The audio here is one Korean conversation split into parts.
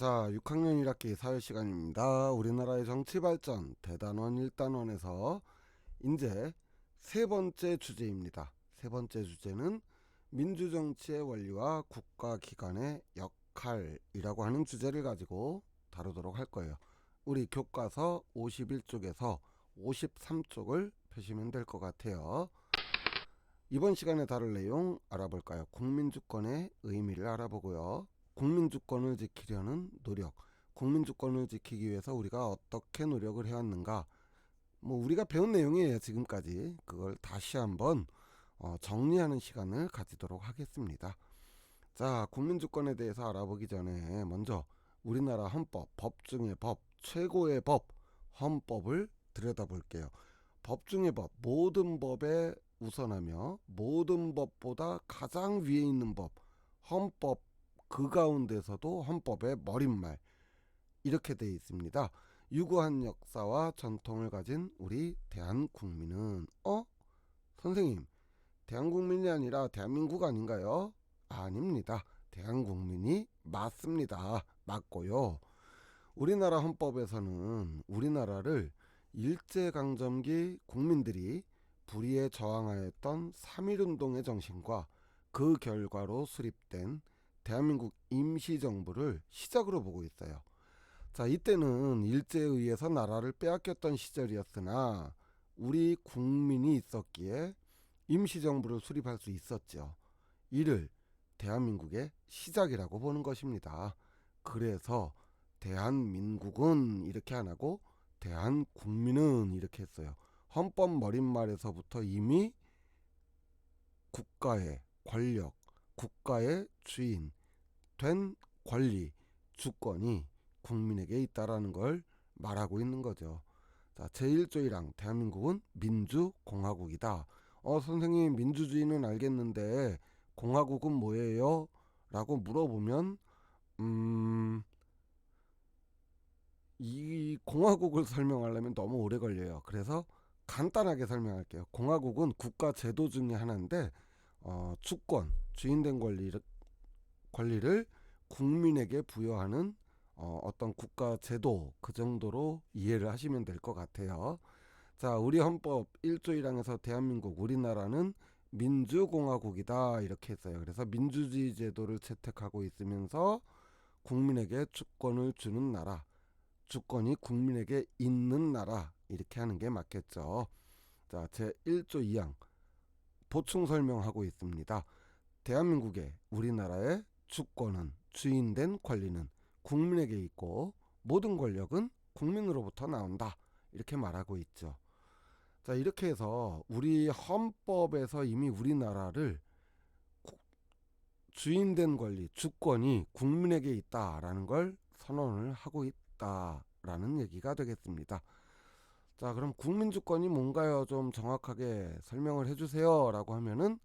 자, 6학년 1학기 사회시간입니다. 우리나라의 정치발전 대단원 1단원에서 이제 세 번째 주제입니다. 세 번째 주제는 민주정치의 원리와 국가기관의 역할이라고 하는 주제를 가지고 다루도록 할 거예요. 우리 교과서 51쪽에서 53쪽을 펴시면 될 것 같아요. 이번 시간에 다룰 내용 알아볼까요? 국민주권의 의미를 알아보고요. 국민주권을 지키려는 노력, 국민주권을 지키기 위해서 우리가 어떻게 노력을 해왔는가, 우리가 배운 내용이에요. 지금까지 그걸 다시 한번 정리하는 시간을 가지도록 하겠습니다. 자, 국민주권에 대해서 알아보기 전에 먼저 우리나라 헌법, 법 중의 법, 최고의 법, 헌법을 들여다볼게요. 법 중의 법, 모든 법에 우선하며 모든 법보다 가장 위에 있는 법, 헌법, 그 가운데서도 헌법의 머릿말, 이렇게 되어 있습니다. 유구한 역사와 전통을 가진 우리 대한국민은 선생님, 대한국민이 아니라 대한민국 아닌가요? 아닙니다. 대한국민이 맞습니다. 맞고요. 우리나라 헌법에서는 우리나라를 일제강점기 국민들이 불의에 저항하였던 3.1운동의 정신과 그 결과로 수립된 대한민국 임시정부를 시작으로 보고 있어요. 자, 이때는 일제에 의해서 나라를 빼앗겼던 시절이었으나 우리 국민이 있었기에 임시정부를 수립할 수 있었죠. 이를 대한민국의 시작이라고 보는 것입니다. 그래서 대한민국은 이렇게 안 하고 대한국민은 이렇게 했어요. 헌법 머릿말에서부터 이미 국가의 권력, 국가의 주인 된 권리, 주권이 국민에게 있다라는 걸 말하고 있는 거죠. 자, 제1조 1항 대한민국은 민주공화국이다. 선생님, 민주주의는 알겠는데 공화국은 뭐예요? 라고 물어보면 이 공화국을 설명하려면 너무 오래 걸려요. 그래서 간단하게 설명할게요. 공화국은 국가 제도 중에 하나인데 주권, 주인된 권리를 국민에게 부여하는 어떤 국가 제도, 그 정도로 이해를 하시면 될 것 같아요. 자, 우리 헌법 1조 1항에서 대한민국, 우리나라는 민주공화국이다 이렇게 했어요. 그래서 민주주의 제도를 채택하고 있으면서 국민에게 주권을 주는 나라, 주권이 국민에게 있는 나라, 이렇게 하는 게 맞겠죠. 자, 제1조 2항 보충 설명하고 있습니다. 대한민국의, 우리나라의 주권은, 주인된 권리는 국민에게 있고 모든 권력은 국민으로부터 나온다, 이렇게 말하고 있죠. 자, 이렇게 해서 우리 헌법에서 이미 우리나라를 주인된 권리, 주권이 국민에게 있다라는 걸 선언을 하고 있다라는 얘기가 되겠습니다. 자, 그럼 국민주권이 뭔가요? 좀 정확하게 설명을 해주세요 라고 하면은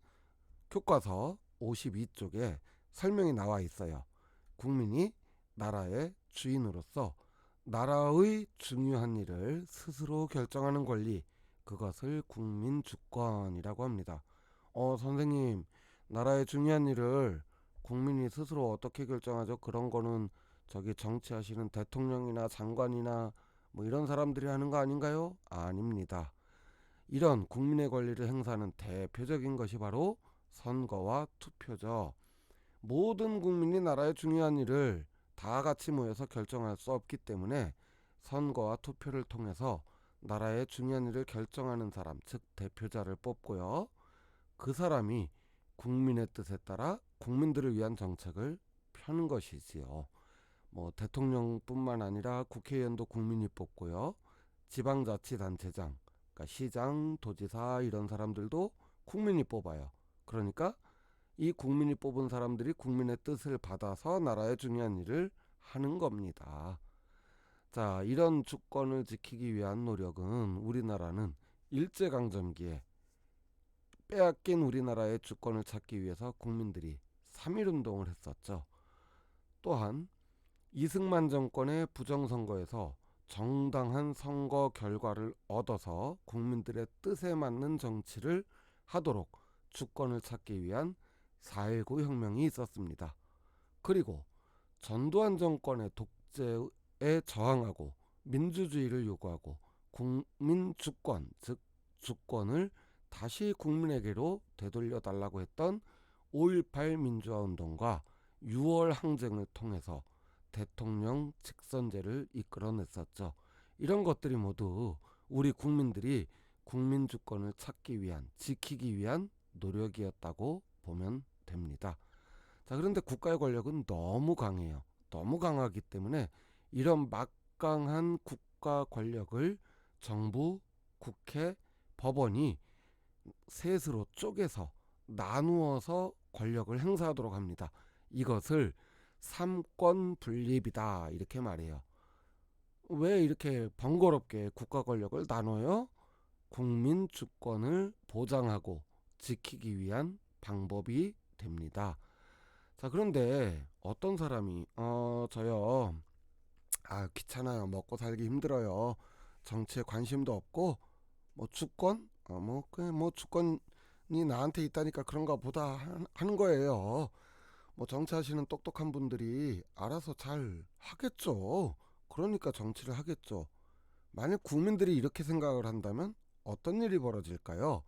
교과서 52쪽에 설명이 나와 있어요. 국민이 나라의 주인으로서 나라의 중요한 일을 스스로 결정하는 권리, 그것을 국민주권이라고 합니다. 선생님, 나라의 중요한 일을 국민이 스스로 어떻게 결정하죠? 그런 거는 저기 정치하시는 대통령이나 장관이나 뭐 이런 사람들이 하는 거 아닌가요? 아닙니다. 이런 국민의 권리를 행사하는 대표적인 것이 바로 선거와 투표죠. 모든 국민이 나라의 중요한 일을 다 같이 모여서 결정할 수 없기 때문에 선거와 투표를 통해서 나라의 중요한 일을 결정하는 사람, 즉 대표자를 뽑고요. 그 사람이 국민의 뜻에 따라 국민들을 위한 정책을 펴는 것이지요. 대통령뿐만 아니라 국회의원도 국민이 뽑고요. 지방자치단체장, 그러니까 시장, 도지사 이런 사람들도 국민이 뽑아요. 그러니까 이 국민이 뽑은 사람들이 국민의 뜻을 받아서 나라의 중요한 일을 하는 겁니다. 자, 이런 주권을 지키기 위한 노력은 우리나라는 일제강점기에 빼앗긴 우리나라의 주권을 찾기 위해서 국민들이 3.1운동을 했었죠. 또한 이승만 정권의 부정선거에서 정당한 선거 결과를 얻어서 국민들의 뜻에 맞는 정치를 하도록 주권을 찾기 위한 4.19 혁명이 있었습니다. 그리고 전두환 정권의 독재에 저항하고 민주주의를 요구하고 국민 주권, 즉 주권을 다시 국민에게로 되돌려 달라고 했던 5.18 민주화 운동과 6월 항쟁을 통해서 대통령 직선제를 이끌어냈었죠. 이런 것들이 모두 우리 국민들이 국민 주권을 찾기 위한, 지키기 위한 노력이었다고 보면 됩니다. 자, 그런데 국가의 권력은 너무 강해요. 너무 강하기 때문에 이런 막강한 국가 권력을 정부, 국회, 법원이 셋으로 쪼개서 나누어서 권력을 행사하도록 합니다. 이것을 삼권 분립이다 이렇게 말해요. 왜 이렇게 번거롭게 국가 권력을 나눠요? 국민 주권을 보장하고 지키기 위한 방법이 됩니다. 자, 그런데 어떤 사람이 저요, 귀찮아요, 먹고 살기 힘들어요, 정치에 관심도 없고 뭐 주권 뭐 주권이 나한테 있다니까 그런가 보다 하는 거예요. 뭐 정치하시는 똑똑한 분들이 알아서 잘 하겠죠. 그러니까 정치를 하겠죠. 만약 국민들이 이렇게 생각을 한다면 어떤 일이 벌어질까요?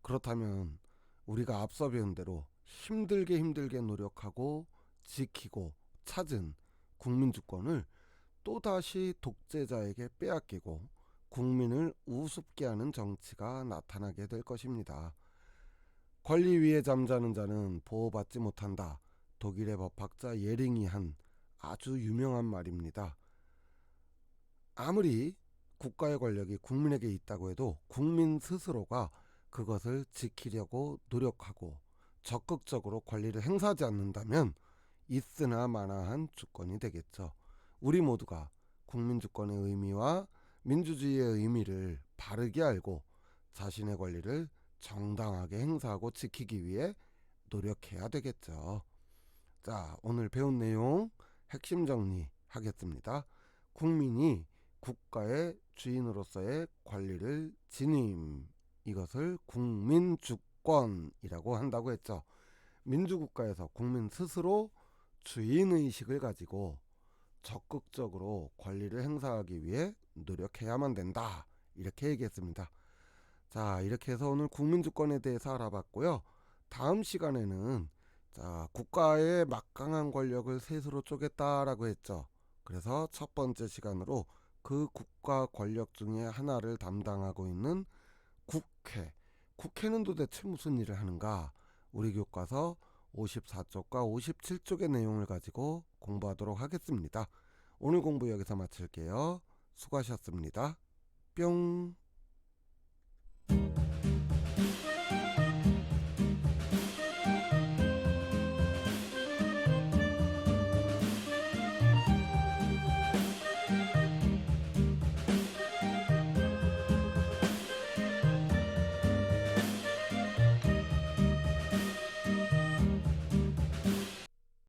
그렇다면 우리가 앞서 배운 대로 힘들게 노력하고 지키고 찾은 국민주권을 또다시 독재자에게 빼앗기고 국민을 우습게 하는 정치가 나타나게 될 것입니다. 권리 위에 잠자는 자는 보호받지 못한다. 독일의 법학자 예링이 한 아주 유명한 말입니다. 아무리 국가의 권력이 국민에게 있다고 해도 국민 스스로가 그것을 지키려고 노력하고 적극적으로 권리를 행사하지 않는다면 있으나 마나한 주권이 되겠죠. 우리 모두가 국민주권의 의미와 민주주의의 의미를 바르게 알고 자신의 권리를 정당하게 행사하고 지키기 위해 노력해야 되겠죠. 자, 오늘 배운 내용 핵심 정리하겠습니다. 국민이 국가의 주인으로서의 권리를 지님, 이것을 국민주권이라고 한다고 했죠. 민주국가에서 국민 스스로 주인의식을 가지고 적극적으로 권리를 행사하기 위해 노력해야만 된다, 이렇게 얘기했습니다. 자, 이렇게 해서 오늘 국민주권에 대해서 알아봤고요. 다음 시간에는 국가의 막강한 권력을 셋으로 쪼갰다라고 했죠. 그래서 첫 번째 시간으로 그 국가 권력 중에 하나를 담당하고 있는 국회는 도대체 무슨 일을 하는가? 우리 교과서 54쪽과 57쪽의 내용을 가지고 공부하도록 하겠습니다. 오늘 공부 여기서 마칠게요. 수고하셨습니다. 뿅.